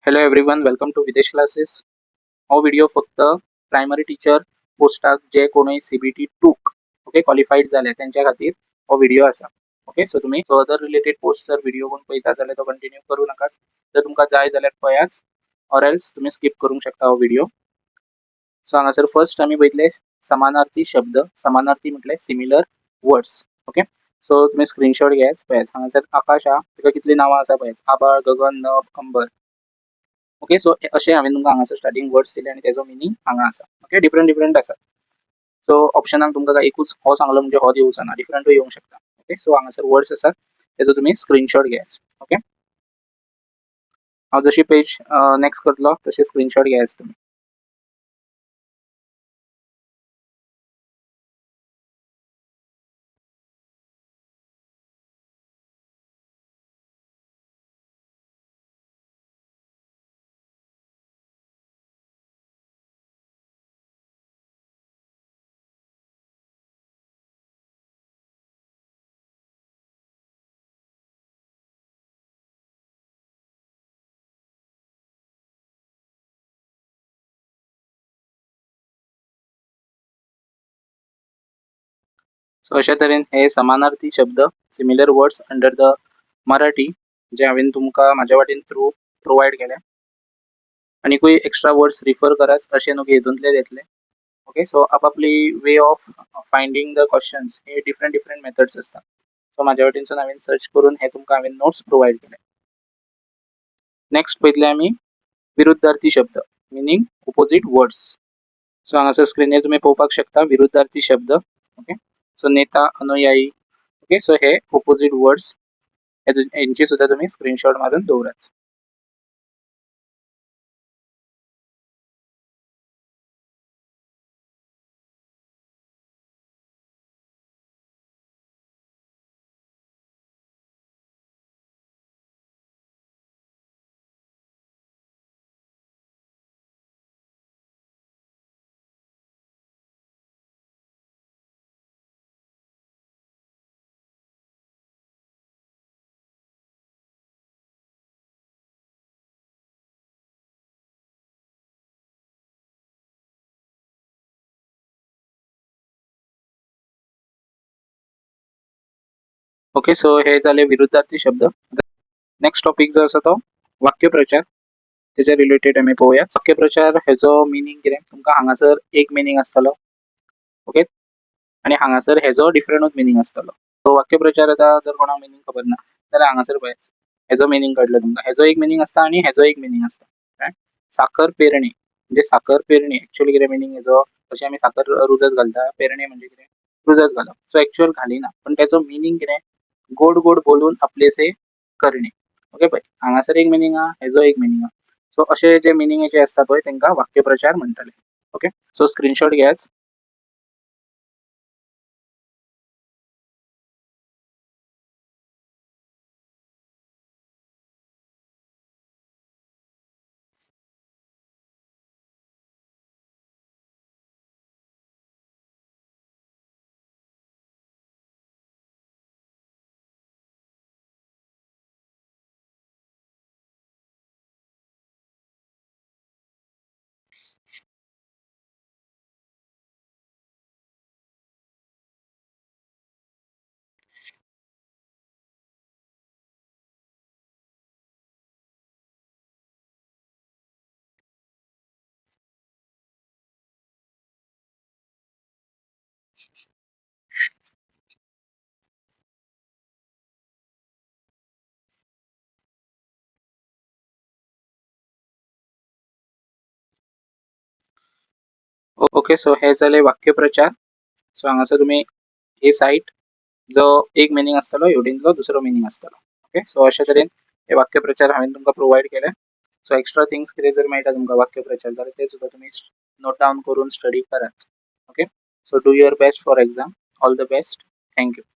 Hello everyone, welcome to विदेश classes. हो video फक्त प्रायमरी टीचर पोस्टाक जे कोणी CBT टूक ओके क्वालिफाईड झाले त्यांच्या खातीर हो व्हिडिओ असा. ओके, सो तुम्ही अदर रिलेटेड पोस्ट जर व्हिडिओ कोण पळयता जाल्यार तो कंटिन्यू करू नकाच. जर तुमकां जाय जाल्यार पळयाच, ऑर एल्स तुम्ही स्किप करूंक शकता हो व्हिडिओ. सो हांगासर फर्स्ट आमी पळयतले समानार्थी शब्द. समानार्थी म्हटल्यार सिमिलर वर्ड्स. ओके, सो तुम्ही स्क्रीनशॉट घ्यायच. पळयात हांगासर आकाश हा, ताका कितली नांवां आसा पळयात. आबाळ, गगन, नभ, अंबर. ओके, सो असे हांवें तुमकां हांगासर स्टार्टिंग वर्ड्स दिले आणि त्याचो मिनिंग हांगा आसा. ओके, डिफरंट डिफरंट आसा. सो ऑप्शनाक तुमकां एकूच हो सांगलो म्हणजे हो दिवचो ना, डिफरंटूय येवंक शकता. ओके, सो हांगासर वर्ड्स आसात, त्याचो तुम्ही स्क्रीनशॉट घ्यायच. ओके, हांव जशी पेज नेक्स्ट करतलो तसे स्क्रीनशॉट घ्यायच तुम्ही. सो अशा तरेन हे समानार्थी शब्द, similar words under the Marathi, जे हांवें तुमकां म्हाज्या वाटेन थ्रू प्रोवायड केल्या. आनीकूय एक्स्ट्रा वर्ड्स रिफर करात, अशें न्हू की हेतूंतलेच येतले. ओके, सो आपापली way of finding the questions हे डिफरंट डिफरंट मेथड्स असतात. सो म्हाज्या वाटेनसून हांवें सर्च करून हे तुमकां हांवें नोट्स प्रोवायड केले. नेक्स्ट पळयतले आमी विरुद्धार्थी शब्द, मिनिंग ऑपोजिट वर्ड्स. सो हांगासर स्क्रीनीर तुम्ही पळोवपाक शकता विरुद्धार्थी शब्द. ओके, सो नेता, अनुयायी. ओके, सो हे ऑपोजिट वर्ड्स, यांची सुद्धा तुम्ही स्क्रीनशॉट मारून दवरात. ओके, सो हे झाले विरुद्धार्थी शब्द. नेक्स्ट टॉपिक जो आसा तो वाक्यप्रचार. त्याच्या रिलेटेड आम्ही पळोवया. वाक्यप्रचार हेजो मिनिंग कितें तुमकां हांगासर एक मिनिंग आसतलो. ओके, आणि हांगासर हेजो डिफरंटूच मिनिंग आसतलो. तो वाक्यप्रचार आता जर कोणाक मिनिंग खबर ना जाल्यार हांगासर पळयात हेजो मिनिंग कळटलो तुमकां. हेजो एक मिनिंग आसता आणि हेजो एक मिनिंग आसता. काय साखर पेरणे म्हणजे साखर पेरणे एक्चुअली कितें मिनिंग हेजो. जशें आमी साखर रुजत घालता, पेरणे म्हणजे कितें रुजत घालप. सो एक्चुअल घालिना, पण त्याचो मिनिंग कितें गोड गोड बोलून आपलेसे करणे. ओके, पळय हांगासर एक मिनिंग हा, हेजो एक मिनिंग हा. सो असे जे मिनिंगेचे असता पळय तांकां वाक्यप्रचार म्हणटाले. ओके, सो स्क्रीनशॉट घेयात. ओके, सो हे जाले वाक्यप्रचार. सो हांगासर तुम्ही हे सायट जो एक मिनिंग आसतलो हेवटेनचो दुसरो मिनिंग आसतलो. ओके, सो अशा तरेन हे वाक्यप्रचार हांवें तुमकां प्रोवायड केले. सो एक्स्ट्रा थिंग्स कितें जर मेळटा तुमकां वाक्यप्रचार जाल्यार ते सुद्धा तुम्ही नोट डावन करून स्टडी करात. Okay, so do your best for exam. All the best. Thank you.